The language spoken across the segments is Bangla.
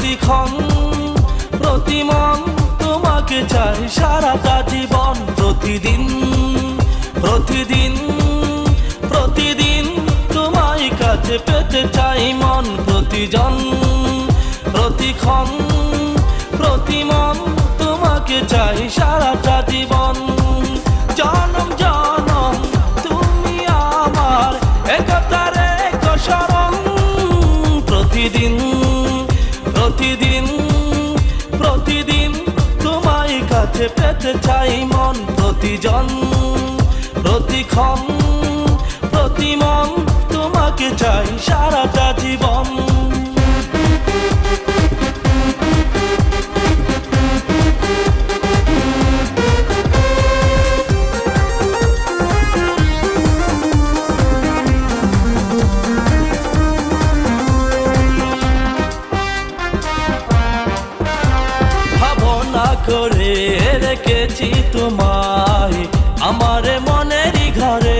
প্রতিক্ষণ প্রতিমন তোমাকে চাই সারাটা জীবন। প্রতিদিন প্রতিদিন প্রতিদিন তোমায় কাছে পেতে চাই মন। প্রতিজন প্রতিক্ষণ প্রতিমন তোমাকে চাই সারাটা জীবন। জনম জনম তুমি আমার একতার এক শরণ। প্রতিদিন প্রতিদিন প্রতিদিন তোমায় কাছে পেতে চাই মন। প্রতিজন প্রতিক্ষণ প্রতিমন তোমাকে চাই সারাটা জীবন। ভাবনা করে রেখেছি তোমায় আমার মনেরই ঘরে।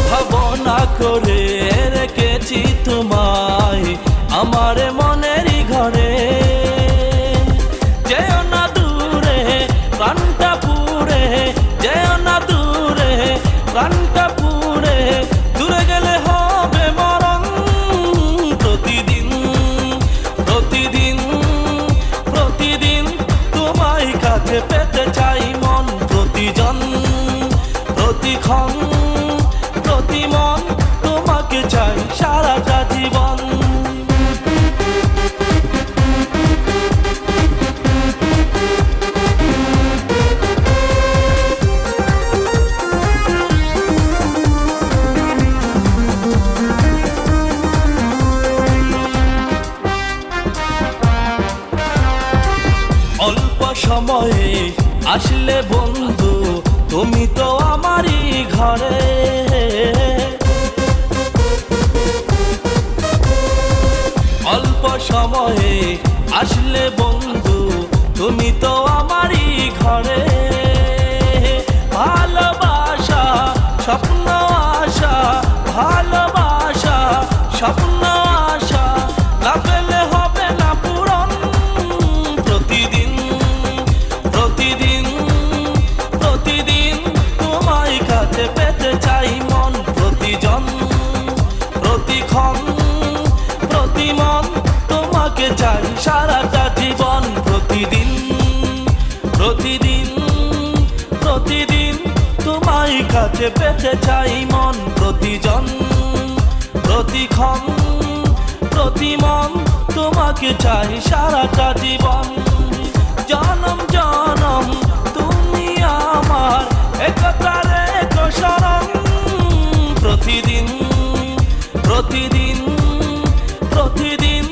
ভাবনা করে রেখেছি তোমায় আমার মনেরই ঘরে। যেও না দূরে প্রাণটা পুড়ে, যেও না দূরে প্রাণটা পুড়ে, দূরে গেলে হবে মরণ। প্রতিদিন প্রতিদিন প্রতিদিন তোমায় কাছে পেতে চাই মন। প্রতিজন প্রতিক্ষণ প্রতিমন তোমাকে চাই সারাটা জীবন। অল্প সময়ে আসলে বন্ধু তুমি তো আমারই ঘরে। অল্প সময়ে আসলে বন্ধু তুমি তো আমারই ঘরে। ভালোবাসা স্বপ্ন আশা, ভালোবাসা স্বপ্ন আশা না পেলে হবে না পূরণ। প্রতিদিন প্রতিদিন প্রতিদিন তোমায় কাছে পেতে চাই মন। প্রতিজন প্রতিক্ষণ প্রতিমন তোমাকে চাই সারাটা জীবন। প্রতিদিন প্রতিদিন প্রতিদিন তোমায় কাছে পেতে চাই মন। প্রতিজন প্রতিক্ষণ প্রতিমন তোমাকে চাই সারাটা জীবন। জনম জনম তুমি আমার একতার এক শরণ। প্রতিদিন প্রতিদিন প্রতিদিন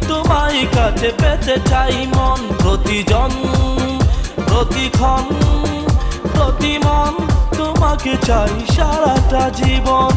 তোমায় কাছে পেতে চাই মন। প্রতিজন প্রতিক্ষণ প্রতিমন তোমাকে চাই সারাটা জীবন।